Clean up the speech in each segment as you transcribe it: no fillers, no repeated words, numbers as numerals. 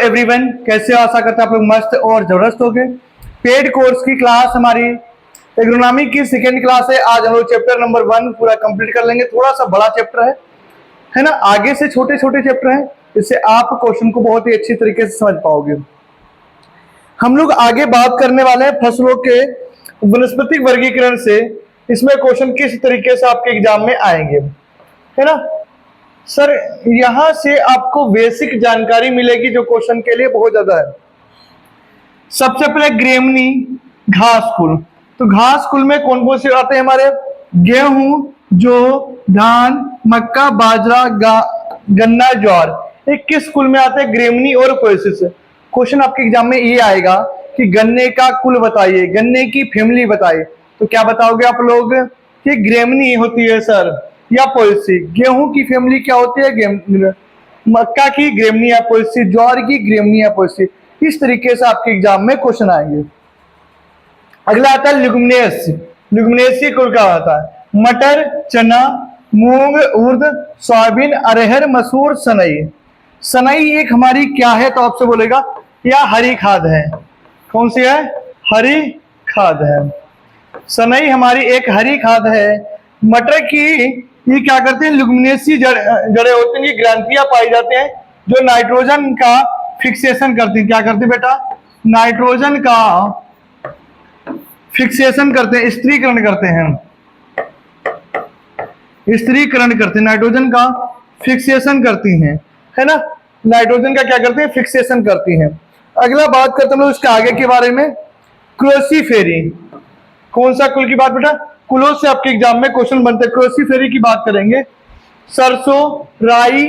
Everyone, कैसे हो? आशा करते हैं आप लोग मस्त और जबरदस्त हो गए। पेड कोर्स की क्लास हमारी एग्रोनॉमी की सेकेंड क्लास है। आज हम लोग चैप्टर नंबर 1 पूरा कंप्लीट कर लेंगे। थोड़ा सा बड़ा चैप्टर है ना, आगे से छोटे छोटे चैप्टर हैं, इससे आप क्वेश्चन को बहुत ही अच्छी तरीके से समझ पाओगे। हम लोग आगे बात करने वाले हैं फसलों के वनस्पतिक वर्गीकरण से। इसमें क्वेश्चन किस तरीके से आपके एग्जाम में आएंगे, है ना सर। यहां से आपको बेसिक जानकारी मिलेगी जो क्वेश्चन के लिए बहुत ज्यादा है। सबसे पहले ग्रेमनी घास कुल। तो घास कुल में कौन कौन से आते हैं हमारे? गेहूं, जौ, धान, मक्का, बाजरा, गन्ना, ज्वार। ये किस कुल में आते हैं? ग्रेमनी और पोएसिस। क्वेश्चन आपके एग्जाम में ये आएगा कि गन्ने का कुल बताइए, गन्ने की फैमिली बताइए। तो क्या बताओगे आप लोग कि ग्रेमनी होती है सर या पोएसी। गेहूं की फैमिली क्या होती है? मक्का की ग्रेमनी या पोएसी, ज्वार की ग्रेमनी या पोएसी। इस तरीके से आपके एग्जाम में क्वेश्चन आएंगे। अगला आता है लिग्यूमिनेस। लिग्यूमिनेसी कुल का आता है मटर, चना, मूंग, उर्द, सोयाबीन, अरहर, मसूर, सनई। सनई एक हमारी क्या है? तो आपसे बोलेगा या हरी खाद है। कौन सी है? हरी खाद है। सनई हमारी एक हरी खाद है। मटर की ये क्या करते हैं? लिग्यूमिनेसी जड़ें होती हैं, ग्रंथियां पाई जाती हैं जो नाइट्रोजन का फिक्सेशन करती हैं। क्या करती है बेटा? नाइट्रोजन का फिक्सेशन करते हैं, स्त्रीकरण करते हैं, स्त्रीकरण करते हैं, नाइट्रोजन का फिक्सेशन करती हैं, है ना। नाइट्रोजन का क्या करते हैं? फिक्सेशन करती हैं। अगला बात करते हैं हम लोग इसके आगे के बारे में, क्रोसीफेरी। कौन सा कुल की बात बेटा? कुलों से आपके एग्जाम में क्वेश्चन बनते हैं। क्रोसीफेरी की बात करेंगे। सरसों, राई,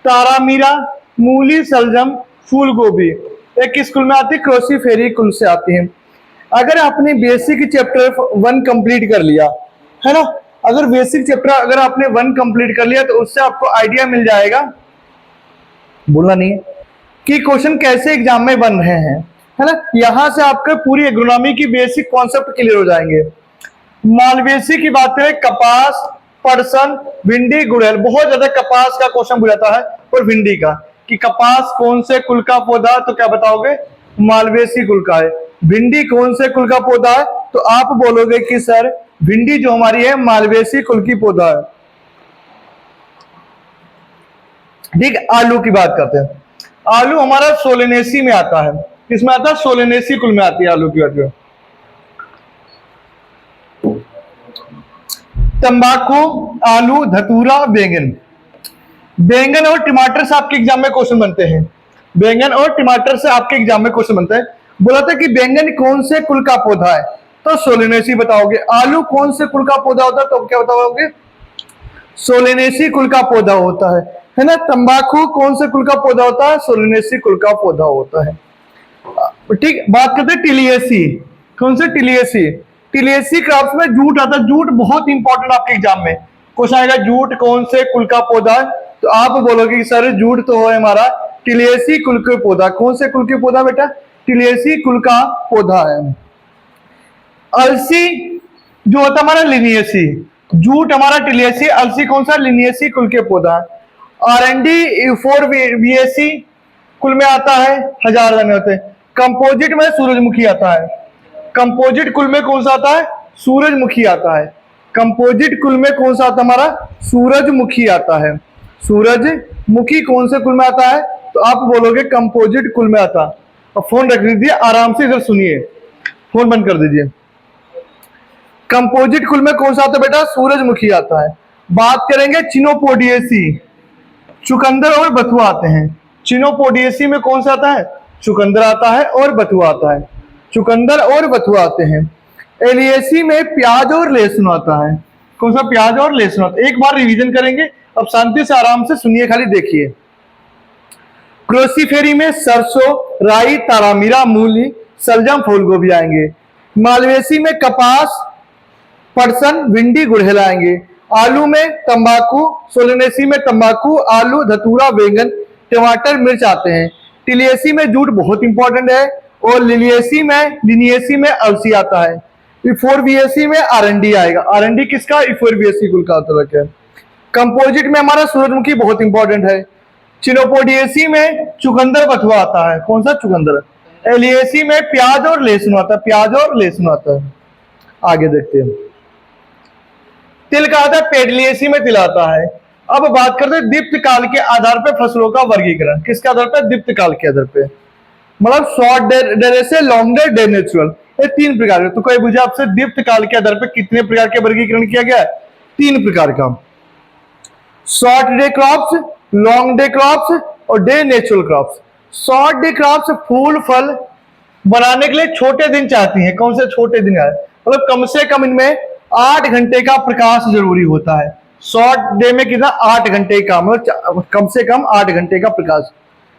तारामीरा, मूली, सलजम, फूल गोभी। एक किस कुल में आती है? क्रोसीफेरी कुल से आती है। अगर आपने बेसिक चैप्टर 1 कंप्लीट कर लिया, है ना, अगर बेसिक चैप्टर अगर आपने 1 कंप्लीट कर लिया तो उससे आपको आइडिया मिल जाएगा, बोलना नहीं है, कि क्वेश्चन कैसे एग्जाम में बन रहे हैं, है ना। यहां से आपके पूरी एग्रोनॉमी की बेसिक कॉन्सेप्ट क्लियर हो जाएंगे। मालवेसी की बात करें, कपास, पटसन, भिंडी, गुड़हल। बहुत ज्यादा कपास का क्वेश्चन पूछा है और भिंडी का, कि कपास कौन से कुल का पौधा? तो क्या बताओगे? मालवेसी कुल का है। भिंडी कौन से कुल का पौधा है? तो आप बोलोगे कि सर भिंडी जो हमारी है मालवेसी कुल की पौधा है। ठीक। आलू की बात करते हैं। आलू हमारा सोलेनेसी में आता है। किसमें आता है? सोलेनेसी कुल में आती है आलू की बात। तंबाकू, आलू, धतूरा, बैंगन। बैंगन और टमाटर से आपके एग्जाम में क्वेश्चन बनते हैं। बैंगन और टमाटर से आपके एग्जाम में क्वेश्चन बनते हैं। बोला था कि बैंगन कौन से कुल का पौधा है? तो सोलेनेसी बताओगे। आलू कौन से कुल का पौधा होता है? तो क्या बताओगे? सोलेनेसी कुल का पौधा होता है ना। तंबाकू कौन से कुल का पौधा होता है? सोलेनेसी कुल का पौधा होता है। ठीक। बात करते हैं टिलियेसी। कौन से? टिलियेसी। टिलियेसी क्रॉप्स में जूट आता है। जूट बहुत इंपॉर्टेंट आपके एग्जाम में क्वेश्चन आएगा, जूट कौन से कुल का पौधा है? तो आप बोलोगे कि सर जूट तो है हमारा टिलियेसी कुल के पौधा। कौन से कुल के पौधा बेटा? टिलियेसी कुल का पौधा है। अलसी जो होता है हमारा लिनियेसी। जूट हमारा टिलियेसी, अलसी कौन सा? लिनियेसी कुल के पौधा है। आरएनडी 4VAC कुल में आता है, 1000 दाने होते हैं। कंपोजिट में सूरजमुखी आता है। कंपोजिट कुल में कौन सा आता है? सूरजमुखी आता है। कंपोजिट कुल में कौन सा आता है हमारा? सूरजमुखी आता है। सूरजमुखी कौन से कुल में आता है? तो आप बोलोगे कंपोजिट कुल में आता है। और फोन रख दीजिए, आराम से इधर सुनिए, फोन बंद कर दीजिए। कंपोजिट कुल में कौन सा आता है बेटा? सूरजमुखी आता है। बात करेंगे चिनोपोडियेसी। चुकंदर और बथुआ आते हैं। चिनोपोडियेसी में कौन सा आता है? चुकंदर आता है और बथुआ आता है। चुकंदर और बथुआ आते हैं। एलियेसी में प्याज और लहसुन आता है। कौन सा? प्याज और लहसुन आता है। एक बार रिवीजन करेंगे, अब शांति से आराम से सुनिए, खाली देखिए। क्रोसीफेरी में सरसों, राई, तारामीरा, मूली, सलजम, फूलगोभी आएंगे। मालवेसी में कपास, पटसन, भिंडी, गुड़हल आएंगे। आलू में तंबाकू, सोलेनेसी में तंबाकू, आलू, धतूरा, बैंगन, टमाटर, मिर्च आते हैं। टिलियेसी में जूट बहुत इंपॉर्टेंट है। और लिनियेसी में अलसी आता है। 4VAC में आरएनडी आएगा। आरएनडी किसका? 4VAC कुल का होता है। कंपोजिट में हमारा सूरजमुखी बहुत इंपॉर्टेंट है। चिनोपोडिएसी में चुकंदर बथुआ आता है। कौन सा? चुकंदर। एलिएसी में प्याज और लहसुन आता है, प्याज और लहसुन आता है। आगे देखते हैं। तिल का आता है, पेडलिएसी में तिल आता है। अब बात करते हैं दीप्तकाल के आधार पर फसलों का वर्गीकरण। किसके आधार पर? दीप्तकाल के आधार पर। मतलब short duration, longer day natural, ये 3 प्रकार के। तो कोई पूछे आपसे दीप्तकाल के आधार पर कितने प्रकार के वर्गीकरण किया गया है? 3 प्रकार का। Short day crops, long day crops और day natural crops. Short day crops फूल फल बनाने के लिए छोटे दिन चाहती हैं। कौन से छोटे दिन है? मतलब कम से कम इनमें 8 घंटे का प्रकाश जरूरी होता है। शॉर्ट डे में कितना? 8 घंटे का, मतलब कम से कम 8 घंटे का प्रकाश।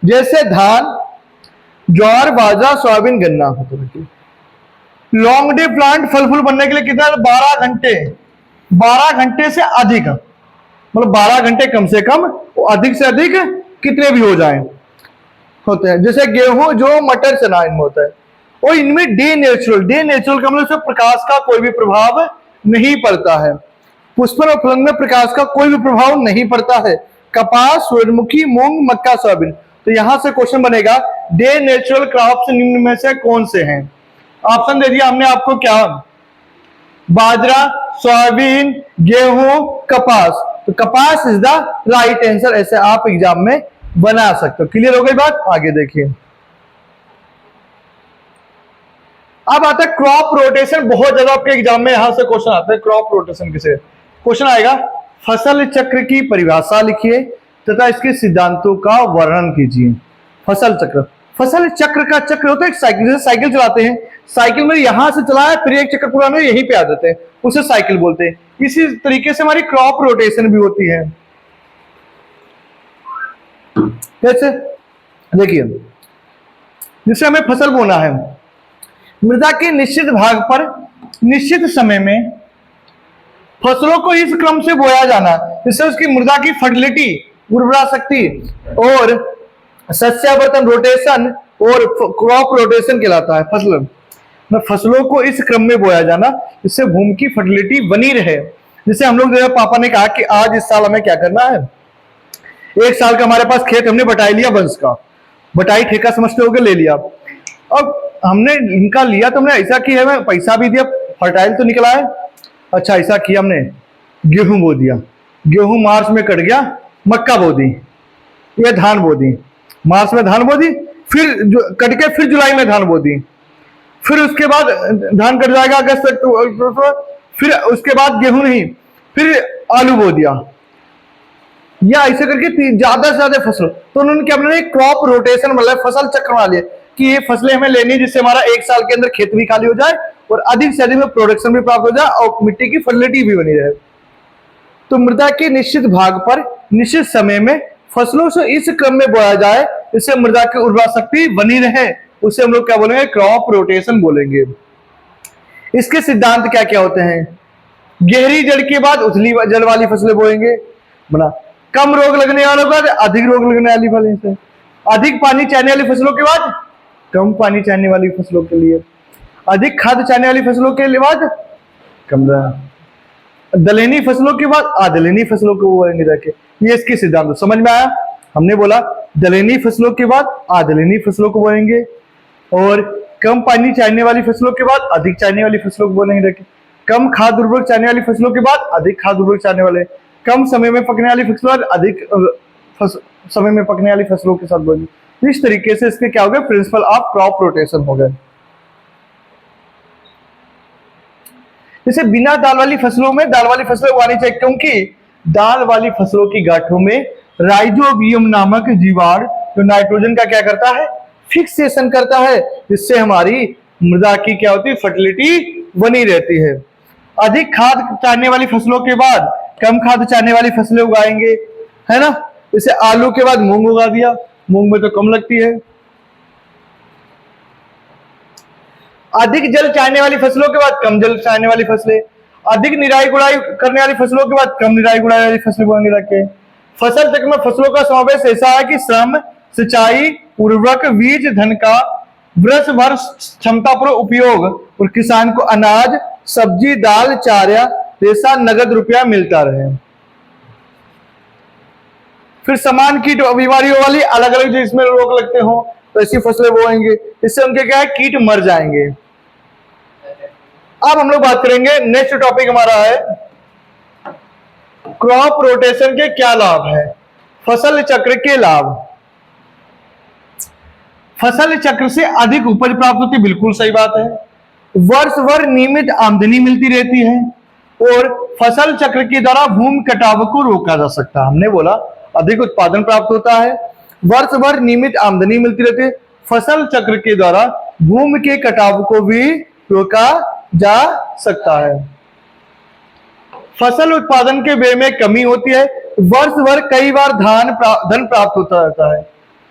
जैसे धान, ज्वार, बाजरा, सोयाबीन, गन्ना। लॉन्ग डे प्लांट फल फूल बनने के लिए कितना? 12 घंटे, 12 घंटे से अधिक, मतलब 12 घंटे कम से कम, अधिक से अधिक कितने भी हो जाएं होते हैं। जैसे गेहूं, जो मटर, चना इनमें होता है। और इनमें डे नेचुरल, डे नेचुरल का मतलब प्रकाश का कोई भी प्रभाव नहीं पड़ता है। पुष्पन और फलन में प्रकाश का कोई भी प्रभाव नहीं पड़ता है। कपास, सूरजमुखी, मूंग, मक्का, सोयाबीन। तो यहां से क्वेश्चन बनेगा डे नेचुरल क्रॉप्स निम्न में से कौन से हैं? ऑप्शन दे दिया हमने आपको, क्या? बाजरा, सोयाबीन, गेहूं, कपास। तो कपास इज द राइट आंसर। ऐसे आप एग्जाम में बना सकते हो। क्लियर हो गई बात? आगे देखिए। अब आता है क्रॉप रोटेशन। बहुत ज्यादा आपके एग्जाम में यहां से क्वेश्चन आता है। क्रॉप रोटेशन किसे? क्वेश्चन आएगा फसल चक्र की परिभाषा लिखिए तथा इसके सिद्धांतों का वर्णन कीजिए। फसल चक्र, फसल चक्र का चक्र होता है एक साइकिल, जैसे साइकिल चलाते हैं, साइकिल में यहां से चलाया फिर एक चक्कर पूरा यहीं पे आ जाते हैं, उसे साइकिल बोलते हैं। इसी तरीके से हमारी क्रॉप रोटेशन भी होती है। जैसे देखिए, जिससे हमें फसल बोना है, मृदा के निश्चित भाग पर निश्चित समय में फसलों को इस क्रम से बोया जाना जिससे उसकी मृदा की फर्टिलिटी, उर्वरा शक्ति और सस्यावर्तन रोटेशन और क्रॉप रोटेशन कहलाता है। फसलों को इस क्रम में बोया जाना जिससे भूमि की फर्टिलिटी बनी रहे। जिससे हम लोग, पापा ने कहा कि आज इस साल हमें क्या करना है, 1 साल का हमारे पास खेत हमने बटाई लिया, बंस का बटाई ठेका समझते होगे, ले लिया। अब हमने इनका लिया तो हमने ऐसा किया, हमें पैसा भी दिया, फर्टाइल तो निकला है। अच्छा ऐसा किया हमने, गेहूं बो दिया, गेहूं मार्च में कट गया, मक्का बो दी, ये धान बो दी, मार्च में धान बो दी, फिर कट के फिर जुलाई में धान बो दी, फिर उसके बाद धान कट जाएगा अगस्त तक, फिर उसके बाद गेहूं नहीं, फिर आलू बो दिया, या ऐसे करके ज्यादा से ज्यादा फसल। तो उन्होंने क्या बना, क्रॉप रोटेशन मतलब फसल चक्र बना लिया कि ये फसलें हमें लेनी जिससे हमारा 1 साल के अंदर खेत भी खाली हो जाए और अधिक से अधिक में प्रोडक्शन भी प्राप्त हो जाए और मिट्टी की फर्टिलिटी भी बनी रहे। तो मृदा के निश्चित भाग पर निश्चित समय में फसलों से इस क्रम में बोया जाए इससे मृदा की उर्वरा शक्ति बनी रहे, उसे हम लोग क्या बोलेंगे, क्रॉप रोटेशन बोलेंगे। इसके सिद्धांत क्या क्या होते हैं? गहरी जड़ के बाद उथली जल वाली फसलें बोएंगे, बना कम रोग लगने वालों के बाद अधिक रोग लगने वाली फसलें से, अधिक पानी चाहने वाली फसलों के बाद कम पानी चाहने वाली फसलों के लिए, अधिक खाद चाहने वाली फसलों के बाद कम, दलहनी फसलों के बाद अदलहनी फसलों को बोएंगे जाके। ये इसके सिद्धांत समझ में आया? हमने बोला दलहनी फसलों के बाद अदलहनी फसलों को बोएंगे और कम पानी चाहने वाली फसलों के बाद अधिक चाहने वाली फसलों को बोलेंगे जाके, कम खाद उर्वरक चाहने वाली फसलों के बाद अधिक खाद उर्वरक चाहने वाले, कम समय में पकने वाली फसलों अधिक समय में पकने वाली फसलों के साथ बोलेंगे। इस तरीके से इसके क्या हो गए, प्रिंसिपल ऑफ क्रॉप रोटेशन हो गए। जैसे बिना दाल वाली फसलों में दाल वाली फसलें उगानी चाहिए, क्योंकि दाल वाली फसलों की गांठों में राइजोबियम नामक जीवाणु जो नाइट्रोजन का क्या करता है, फिक्सेशन करता है, जिससे हमारी मृदा की क्या होती है, फर्टिलिटी बनी रहती है। अधिक खाद चाहने वाली फसलों के बाद कम खाद चाहने वाली फसलें उगाएंगे, है ना। जैसे आलू के बाद मूंग उगा दिया, मूंग में तो कम लगती है। अधिक जल चाहने वाली फसलों के बाद कम जल चाहने वाली फसलें, अधिक निराई गुड़ाई करने वाली फसलों के बाद कम निराई गुड़ाई वाली फसलें बोएंगे रखे। फसल चक्र में फसलों का समावेश ऐसा है कि श्रम, सिंचाई, उर्वरक, बीज, धन का वर्ष भर क्षमता पर उपयोग और किसान को अनाज, सब्जी, दाल, चारा, रेशा, नगद रुपया मिलता रहे। फिर समान कीट बीमारियों वाली अलग अलग जिसमें रोग लगते हो तो ऐसी फसलें बोएंगे, इससे उनके क्या है कीट मर जाएंगे। अब हम लोग बात करेंगे, नेक्स्ट टॉपिक हमारा है क्रॉप रोटेशन के क्या लाभ है, फसल चक्र के लाभ। फसल चक्र से अधिक उपज प्राप्त होती, बिल्कुल सही बात है। वर्ष भर नियमित आमदनी मिलती रहती है और फसल चक्र के द्वारा भूमि कटाव को रोका जा सकता है। हमने बोला अधिक उत्पादन प्राप्त होता है, वर्ष भर नियमित आमदनी मिलती रहती है, फसल चक्र के द्वारा भूमि के कटाव को भी रोका जा सकता है। फसल उत्पादन के व्यय में कमी होती है, वर्ष भर कई बार धन प्राप्त होता रहता है।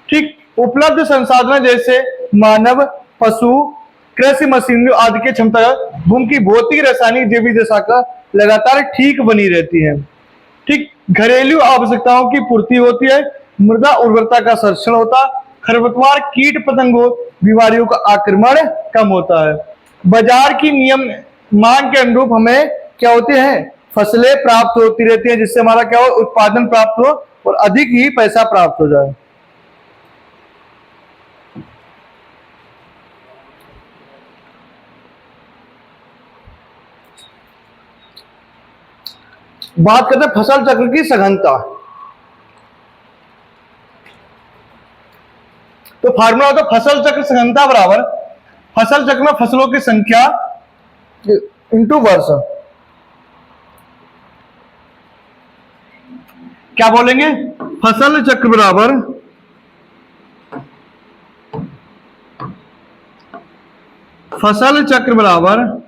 ठीक, उपलब्ध संसाधन जैसे मानव, पशु, कृषि मशीनरी आदि की क्षमता भूमि की भौतिक, रासायनिक, जैविक दशा का लगातार ठीक बनी रहती है। ठीक, घरेलू आवश्यकताओं की पूर्ति होती है, मृदा उर्वरता का संरक्षण होता, खरपतवार, कीट पतंगों, बीमारियों का आक्रमण कम होता है। बाजार की नियम मांग के अनुरूप हमें क्या होते हैं, फसलें प्राप्त होती रहती हैं, जिससे हमारा क्या हो, उत्पादन प्राप्त हो और अधिक ही पैसा प्राप्त हो जाए। बात करते हैं फसल चक्र की सघनता। तो फार्मूला होता है फसल चक्र सघनता बराबर फसल चक्र में फसलों की संख्या इंटू वर्ष। क्या बोलेंगे, फसल चक्र बराबर फसल चक्र बराबर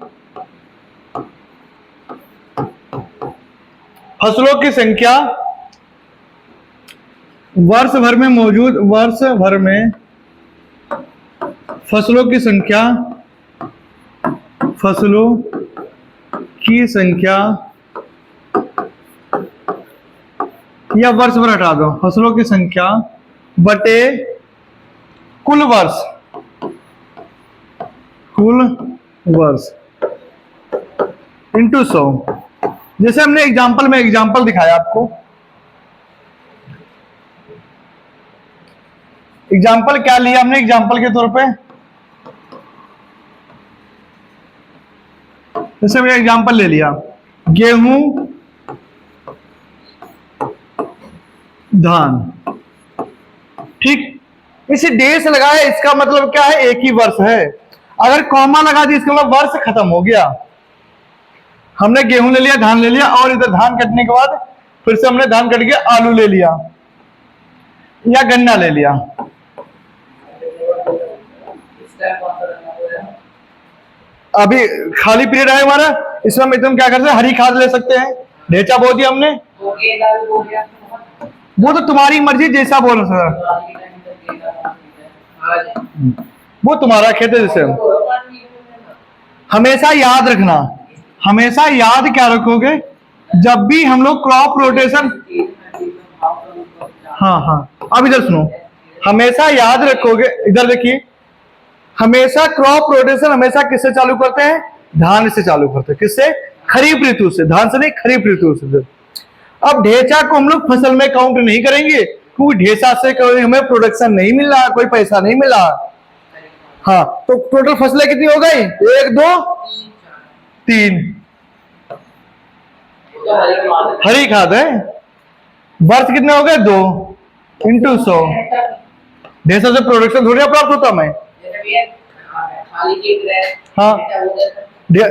फसलों की संख्या वर्ष भर में मौजूद, वर्ष भर में फसलों की संख्या, फसलों की संख्या या वर्ष भर हटा दो, फसलों की संख्या बटे कुल वर्ष, कुल वर्ष इंटू 100। जैसे हमने एग्जाम्पल दिखाया आपको, एग्जाम्पल क्या लिया हमने एग्जाम्पल के तौर पे, जैसे हमने एग्जाम्पल ले लिया गेहूं, धान। ठीक, इसे डेस लगा है, इसका मतलब क्या है, एक ही वर्ष है। अगर कॉमा लगा दी इसका मतलब वर्ष खत्म हो गया। हमने गेहूं ले लिया, धान ले लिया और इधर धान कटने के बाद फिर से हमने धान कट के आलू ले लिया या गन्ना ले लिया। अभी खाली पीरियड है हमारा, इसमें हम एकदम क्या करते हैं, हरी खाद ले सकते हैं। ढेंचा बो दिया हमने, वो तो तुम्हारी मर्जी, जैसा बोल सर, वो तुम्हारा खेत है। जैसे हमेशा याद रखना, हमेशा याद क्या रखोगे, जब भी हम लोग क्रॉप रोटेशन, हाँ, अब इधर सुनो, हमेशा याद रखोगे, इधर देखिए, हमेशा क्रॉप रोटेशन हमेशा किससे चालू करते हैं, धान से चालू करते हैं। किससे, खरीफ ऋतु से, धान से नहीं, खरीफ ऋतु से। अब ढेंचा को हम लोग फसल में काउंट नहीं करेंगे, क्योंकि ढेंचा से हमें प्रोडक्शन नहीं मिल रहा, कोई पैसा नहीं मिला। हाँ, तो टोटल फसलें कितनी हो गई, 1 2 3, हरी खाद है। वर्ष कितने हो गए, 2 इंटू 100। ढेंचा से प्रोडक्शन थोड़ी प्राप्त होता मैं, हाँ,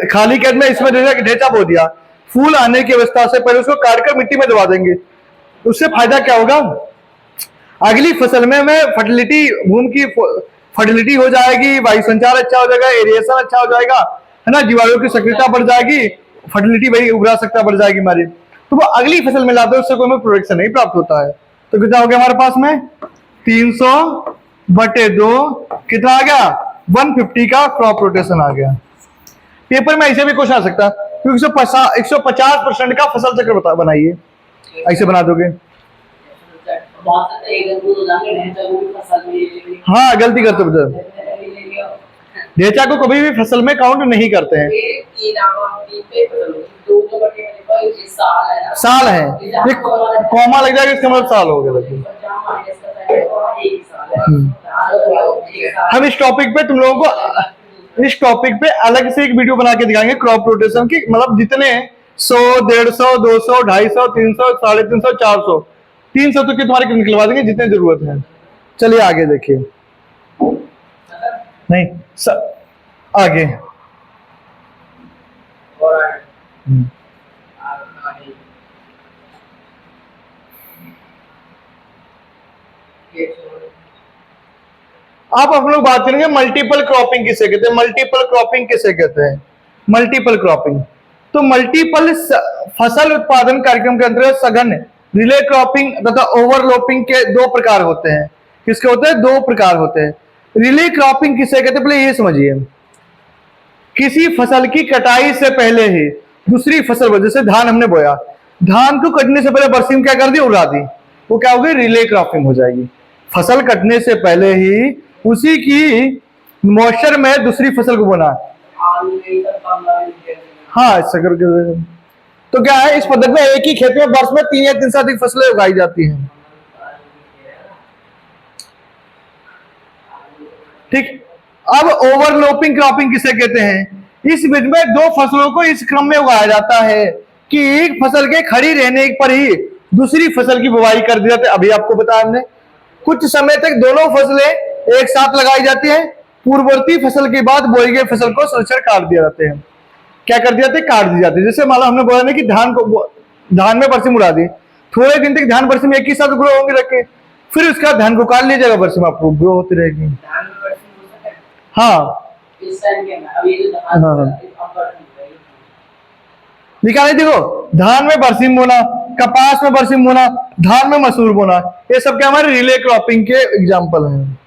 खाली खेत में इसमें ढेंचा बो दिया, फूल आने की अवस्था से पहले उसको काटकर मिट्टी में दबा देंगे, उससे फायदा क्या होगा, अगली फसल में फर्टिलिटी, भूमि की फर्टिलिटी हो जाएगी, वायु संचार अच्छा हो जाएगा, एरिएशन अच्छा हो जाएगा, है ना, जीवाणुओं की सक्रियता बढ़ जाएगी, फर्टिलिटी भाई उगरा सकता बढ़ जाएगी हमारी, तो वो अगली फसल में लाते हैं, उससे कोई हमें प्रोडक्शन नहीं प्राप्त होता है। तो कितना हो गया हमारे पास में, 300/2 कितना आ गया, 150 का क्रॉप रोटेशन आ गया। पेपर में ऐसे भी क्वेश्चन आ सकता है, क्योंकि 150% का फसल चक्र बनाइए, ऐसे बना दोगे। हाँ, गलती करते बता, ढेंचा को कभी भी फसल में काउंट नहीं करते हैं। साल है, ये कॉमा लग जाएगा इसका मतलब साल हो गया। देखिए हम इस टॉपिक पे तुम लोगों को इस टॉपिक पे अलग से एक वीडियो बना के दिखाएंगे क्रॉप रोटेशन की, मतलब जितने 100, 150, 200, 250, 300, 350, 400, 300 तक के तुम्हारे निकलवा देंगे जितनी जरूरत है। चलिए आगे देखिए, नहीं आगे आप लोग बात करेंगे मल्टीपल क्रॉपिंग किसे कहते हैं। मल्टीपल क्रॉपिंग किसे कहते हैं? मल्टीपल क्रॉपिंग तो मल्टीपल फसल उत्पादन कार्यक्रम के अंतर्गत सघन, रिले क्रॉपिंग तथा ओवरलैपिंग के दो प्रकार होते हैं। किसके होते हैं? दो प्रकार होते हैं। रिले क्रॉपिंग किसे कहते हैं? पहले ये समझिए, किसी फसल की कटाई से पहले ही दूसरी फसल, जैसे धान हमने बोया, धान को कटने से पहले बरसीम क्या कर दी? उड़ा दी, वो क्या होगी? रिले क्रॉपिंग हो जाएगी। फसल कटने से पहले ही उसी की मॉइस्चर में दूसरी फसल को बोना। हाँ, तो क्या है, इस पद्धति में एक ही खेत में वर्ष में 3 या 3 से अधिक फसलें उगाई जाती हैं। ठीक। अब ओवरलैपिंग क्रॉपिंग किसे कहते हैं? इस विधि में दो फसलों को इस क्रम में उगाया जाता है कि एक फसल के खड़ी रहने पर ही दूसरी फसल की बुवाई कर दी जाती है। अभी आपको बताया हमने, कुछ समय तक दोनों फसलें एक साथ लगाई जाती हैं, पूर्ववर्ती फसल के बाद बोई गई फसल को सुरक्षित काट दिया जाते हैं। क्या कर दिया जाते? काट दी जाती है। जैसे मान लो हमने बोला ना कि धान में बरसीम उड़ा दी, थोड़े दिन तक धान बरसीम एक ही साथ ग्रो होंगे रखे, फिर उसका धान को काट लिया जाएगा, बरसीम आपको ग्रो होती रहेगी। हाँ निकाले, देखो धान में बरसीम बोना, कपास में बरसीम बोना, धान में मसूर बोना, ये सब क्या हमारे रिले क्रॉपिंग के एग्जाम्पल हैं।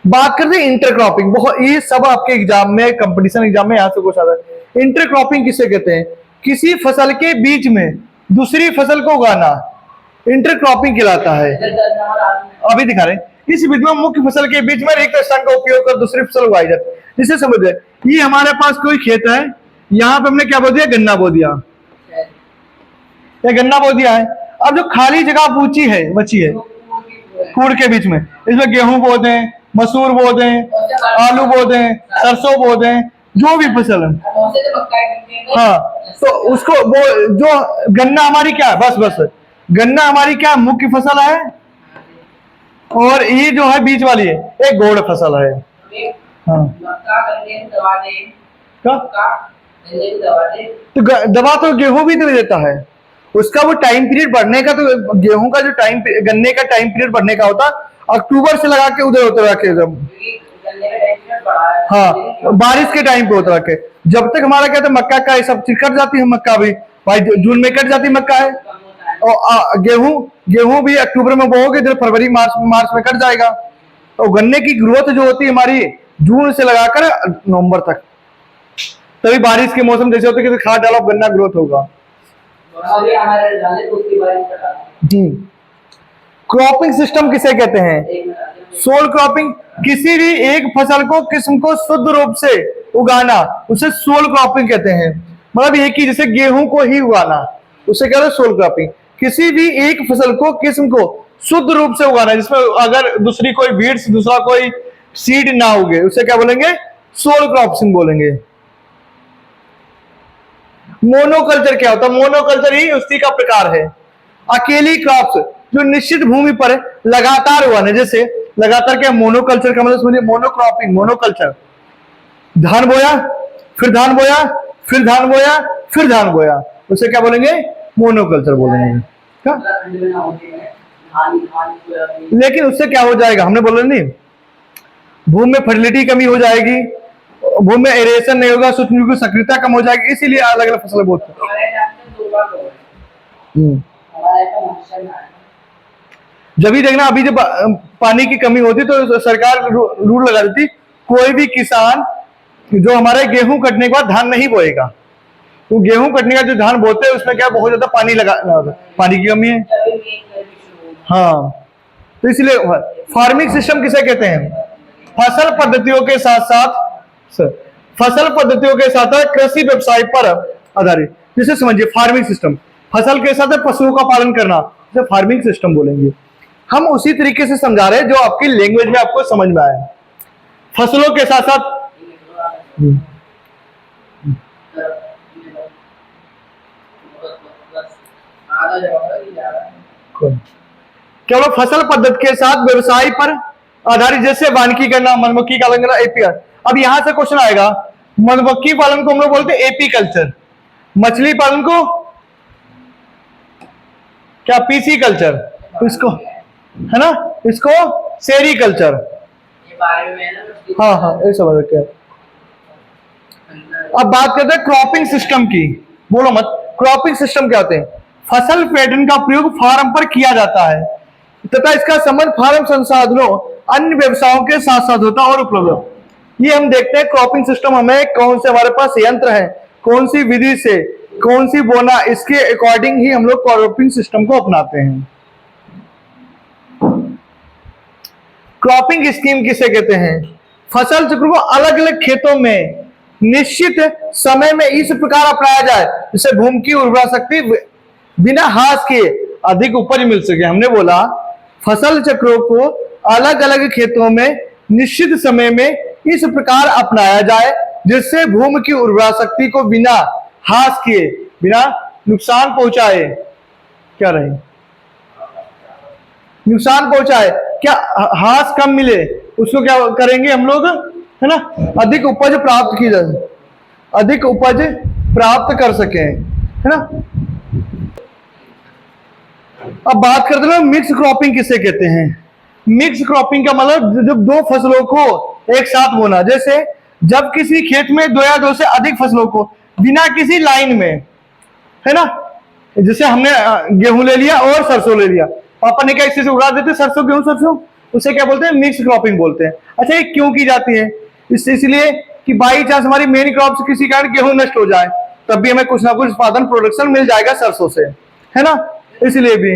बात करते हैं इंटरक्रॉपिंग, बहुत ये सब आपके एग्जाम में, कंपटीशन एग्जाम में यहाँ से कुछ आता है। इंटरक्रॉपिंग किसे कहते हैं? किसी फसल के बीच में दूसरी फसल को उगाना इंटरक्रॉपिंग कहलाता है। अभी दिखा रहे हैं, इस विधि में मुख्य फसल के बीच में रिक्त स्थान का उपयोग कर दूसरी फसल उगाई जाती है। जिसे समझे, ये हमारे पास कोई खेत है, यहाँ पे हमने क्या बो दिया? गन्ना बो दिया, या गन्ना बो दिया है। अब जो खाली जगह बची है खूड़ के बीच में, इसमें गेहूं बो दें, मसूर बो दें, आलू बो दें, सरसों बो दें, जो भी फसल है। हाँ, तो उसको वो जो गन्ना हमारी क्या है? बस गन्ना हमारी क्या मुख्य फसल है, और ये जो है बीच वाली है एक गौड़ फसल है। हाँ, तो दवा तो गेहूं भी दे देता है, उसका वो टाइम पीरियड बढ़ने का, तो गेहूं का जो टाइम, गन्ने का टाइम पीरियड बढ़ने का होता अक्टूबर से लगा के उधर होते रखे जब, हाँ बारिश के टाइम पे होता रखे, जब तक हमारा क्या था मक्का का ये सब कट जाती है। मक्का भी भाई जून में कट जाती मक्का है, और गेहूं भी अक्टूबर में बोओगे, इधर फरवरी मार्च में कट जाएगा। तो गन्ने की ग्रोथ जो होती है हमारी जून से लगाकर नवंबर तक, तभी बारिश के मौसम जैसे होते हैं कि खाद डालो गन्ना ग्रोथ होगा। क्रॉपिंग सिस्टम किसे कहते हैं? सोल क्रॉपिंग, किसी भी एक फसल को किस्म को शुद्ध रूप से उगाना उसे सोल क्रॉपिंग कहते हैं। मतलब एक ही, जैसे गेहूं को ही उगाना उसे कहते हैं सोल क्रॉपिंग। किसी भी एक फसल को किस्म को शुद्ध रूप से उगाना, जिसमें अगर दूसरी कोई बीड्स, दूसरा कोई सीड ना उगे, उसे क्या बोलेंगे? सोल क्रॉपिंग बोलेंगे। मोनोकल्चर क्या होता है? मोनोकल्चर ही उसी का प्रकार है। अकेली क्रॉप्स जो निश्चित भूमि पर लगातार उगाना, जैसे लगातार क्या? मोनोकल्चर का मतलब समझिए, मोनोक्रॉपिंग, मोनोकल्चर, धान बोया, फिर धान बोया, फिर धान बोया, फिर धान बोया, उसे क्या बोलेंगे? मोनोकल्चर बोलेंगे। क्या? लेकिन उससे क्या हो जाएगा? हमने बोला नहीं, भूमि में फर्टिलिटी कमी हो जाएगी, भूमि में एरेशन नहीं होगा, सूक्ष्म की सक्रियता कम हो जाएगी, इसीलिए अलग अलग फसलें बोलते हैं। जब भी देखना, अभी जब पानी की कमी होती तो सरकार रूल लगा देती, कोई भी किसान जो हमारे गेहूं कटने के बाद धान नहीं बोएगा, तो गेहूं कटने का जो धान बोते हैं उसमें क्या बहुत ज्यादा पानी लगा, पानी की कमी है। हाँ, तो इसलिए फार्मिंग सिस्टम किसे कहते हैं? फसल पद्धतियों के साथ साथ फसल पद्धतियों के साथ कृषि व्यवसाय पर आधारित, जैसे समझिए फार्मिंग सिस्टम, फसल के साथ पशुओं का पालन करना, जैसे फार्मिंग सिस्टम बोलेंगे। हम उसी तरीके से समझा रहे हैं जो आपकी लैंग्वेज में आपको समझ में आया। फसलों के साथ साथ केवल फसल पद्धति के साथ व्यवसाय पर आधारित, जैसे वानिकी करना, मधुमक्खी पालन करना, एपीआर। अब यहां से क्वेश्चन आएगा, मधुमक्खी पालन को हम लोग बोलते हैं एपी कल्चर, मछली पालन को क्या पीसी कल्चर, इसको है ना, इसको सेरी कल्चर। हाँ हाँ ये समझ रखे। अब बात करते हैं क्रॉपिंग सिस्टम की, बोलो मत, क्रॉपिंग सिस्टम क्या होते हैं? फसल पैटर्न का प्रयोग फार्म पर किया जाता है तथा इसका संबंध फार्म संसाधनों अन्य व्यवसायों के साथ साथ होता है और उपलब्ध। ये हम देखते हैं क्रॉपिंग सिस्टम हमें कौन से हमारे पास यंत्र है, कौन सी विधि से कौन सी बोना, इसके अकॉर्डिंग ही हम लोग क्रॉपिंग सिस्टम को अपनाते हैं। क्रॉपिंग स्कीम किसे कहते हैं? फसल चक्र को अलग अलग खेतों में निश्चित समय में इस प्रकार अपनाया जाए जिससे भूमि की उर्वरा शक्ति बिना ह्रास किए अधिक उपज मिल सके। हमने बोला फसल चक्रों को अलग अलग खेतों में निश्चित समय में इस प्रकार अपनाया जाए जिससे भूमि की उर्वरा शक्ति को बिना ह्रास किए, बिना नुकसान पहुंचाए, क्या रहे, नुकसान पहुंचाए, क्या ह्रास कम मिले, उसको क्या करेंगे हम लोग, है ना, अधिक उपज प्राप्त की जाए, अधिक उपज प्राप्त कर सके, है ना। अब बात करते हैं मिक्स क्रॉपिंग किसे कहते हैं? मिक्स क्रॉपिंग का मतलब जब दो फसलों को एक साथ बोना, जैसे जब किसी खेत में दो या दो से अधिक फसलों को बिना किसी लाइन में, है ना, जैसे हमने गेहूं ले लिया और सरसों ले लिया, पापा ने क्या इससे उगा देते सरसों गेहूं सरसों, उसे क्या बोलते हैं? मिक्स क्रॉपिंग बोलते हैं। अच्छा ये क्यों की जाती है? इसलिए कि बाई चांस हमारी मेन क्रॉप से किसी कारण गेहूं नष्ट हो जाए तब भी हमें कुछ ना कुछ उत्पादन प्रोडक्शन मिल जाएगा सरसों से, है ना, इसलिए भी।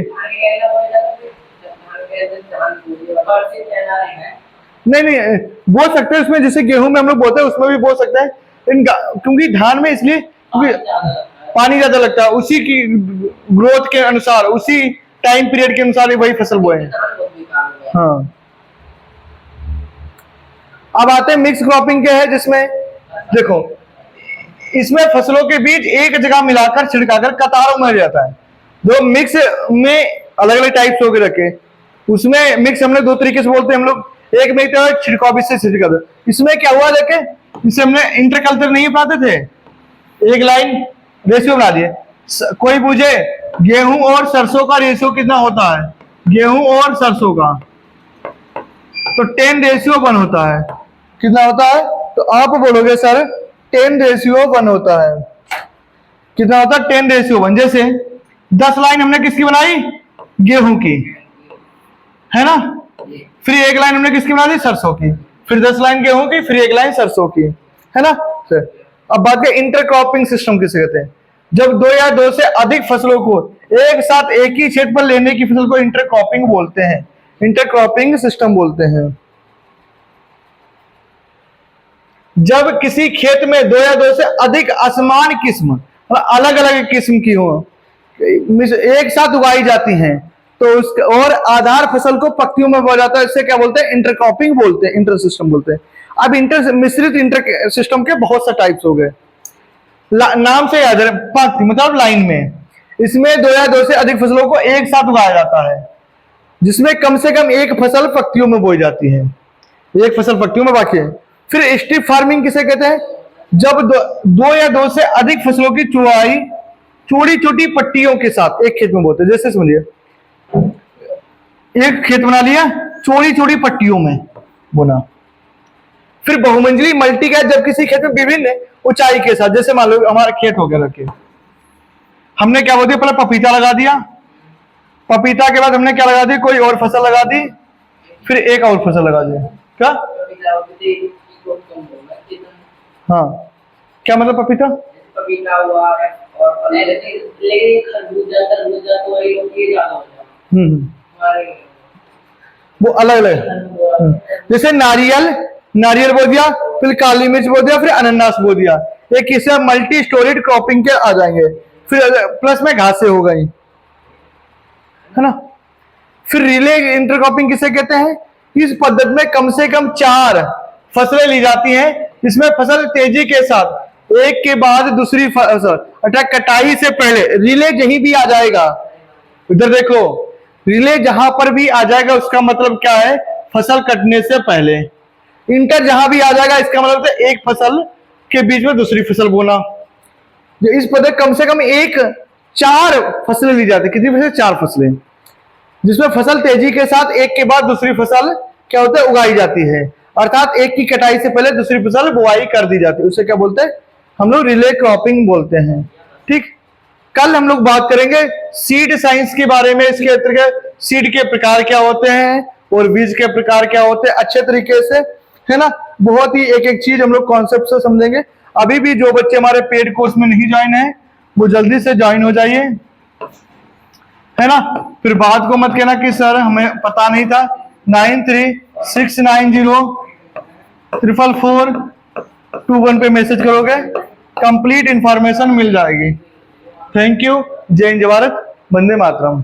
नहीं बोल सकते हैं उसमें, जैसे गेहूं में हम लोग बोलते हैं उसमें भी बोल सकते हैं, क्योंकि धान में इसलिए पानी ज्यादा लगता है, उसी की ग्रोथ के अनुसार, उसी टाइम पीरियड के अनुसार वही फसल बोए हैं। हाँ अब आते हैं मिक्स क्रॉपिंग के है, जिसमें देखो इसमें फसलों के बीच एक जगह मिलाकर छिड़काकर कतारों में जाता है। दो मिक्स में अलग अलग टाइप्स हो के रखे, उसमें मिक्स हमने दो तरीके से बोलते हैं हम लोग, एक में छिड़काव से छिड़का, इसमें क्या हुआ देखे, इसे हमने इंटरकल्चर नहीं अपनाते थे, एक लाइन रेशियो बना दिए। कोई पूछे गेहूं और सरसों का रेशियो कितना होता है, गेहूं और सरसों का, तो 10:1 होता है। कितना होता है? तो आप बोलोगे सर 10:1 होता है। कितना होता है? 10:1। जैसे 10 लाइन हमने किसकी बनाई? गेहूं की, है ना, फिर एक लाइन हमने किसकी बना दी? सरसों की, फिर 10 लाइन गेहूं की, फिर एक लाइन सरसों की, है ना। अब बात करें इंटरक्रॉपिंग सिस्टम किसे कहते हैं? जब दो या दो से अधिक फसलों को एक साथ एक ही क्षेत्र पर लेने की फसल को इंटरक्रॉपिंग बोलते हैं, इंटरक्रॉपिंग सिस्टम बोलते हैं। जब किसी खेत में दो या दो से अधिक असमान किस्म, अलग अलग किस्म की हो, एक साथ उगाई जाती हैं, तो उसके और आधार फसल को पत्तियों में बोया जाता है, इससे क्या बोलते हैं? इंटरक्रॉपिंग बोलते हैं, इंटर सिस्टम बोलते हैं। अब मिश्रित इंटर सिस्टम के बहुत से टाइप्स हो गए, नाम से याद है, पंक्ति मतलब लाइन में, इसमें दो या दो से अधिक फसलों को एक साथ उगाया जाता है, जिसमें कम से कम एक फसल पत्तियों में बोई जाती है, एक फसल पत्तियों में बाकी है। फिर स्ट्रिप फार्मिंग किसे कहते हैं? जब दो या दो से अधिक फसलों की चुवाई छोटी छोटी पट्टियों के साथ एक खेत में बोते हैं। जैसे समझिए एक खेत बना लिया, छोटी छोटी पट्टियों में बोना। फिर बहुमंजिली मल्टी का, जब किसी खेत में विभिन्न ऊंचाई के साथ, जैसे मान लो हमारा खेत हो गया रखे, हमने क्या बोल दिया, पहले पपीता लगा दिया, पपीता के बाद हमने क्या लगा दी, कोई और फसल लगा दी, फिर एक और फसल लगा दी, क्या? हाँ क्या मतलब पपीता? पपीता हुआ और लेकिन खरबूजा तरबूजा तो ये ज्यादा हो जाता है, वो अलग अलग, जैसे नारियल नारियल बो दिया, फिर काली मिर्च बो दिया, फिर अनानास बो दिया। एक किसे मल्टी स्टोरेड क्रॉपिंग के आ जाएंगे। फिर प्लस में घासें हो गई, है ना। फिर रिले इंटरक्रॉपिंग किसे कहते हैं? इस पद्धति में कम से कम 4 फसलें ली जाती हैं, जिसमें फसल तेजी के साथ एक के बाद दूसरी फसल अर्थात कटाई से पहले रिले जहीं भी आ जाएगा, इधर देखो, रिले जहां पर भी आ जाएगा उसका मतलब क्या है? फसल कटने से पहले। इंटर जहां भी आ जाएगा इसका मतलब है एक फसल के बीच में दूसरी फसल बोना। इस पद्धति कम से कम 4 फसलें ली जाती है। कितनी फसलें? 4 फसलें, जिसमें फसल तेजी के साथ एक के बाद दूसरी फसल क्या होता है? उगाई जाती है। अर्थात एक की कटाई से पहले दूसरी फसल बुआई कर दी जाती है, उसे क्या बोलते हैं? हम लोग रिले क्रॉपिंग बोलते हैं। ठीक, कल हम लोग बात करेंगे सीड साइंस के बारे में, इसके अंतर्गत सीड के प्रकार क्या होते हैं और बीज के प्रकार क्या होते हैं, अच्छे तरीके से, है ना। बहुत ही एक एक चीज हम लोग कॉन्सेप्ट से समझेंगे। अभी भी जो बच्चे हमारे पेड कोर्स में नहीं ज्वाइन है वो जल्दी से ज्वाइन हो जाइए, है ना। फिर बात को मत कहना कि सर हमें पता नहीं था। 9369044421 पे मैसेज करोगे, कंप्लीट इंफॉर्मेशन मिल जाएगी। Thank you. जय हिंद, जय भारत, वंदे मातरम।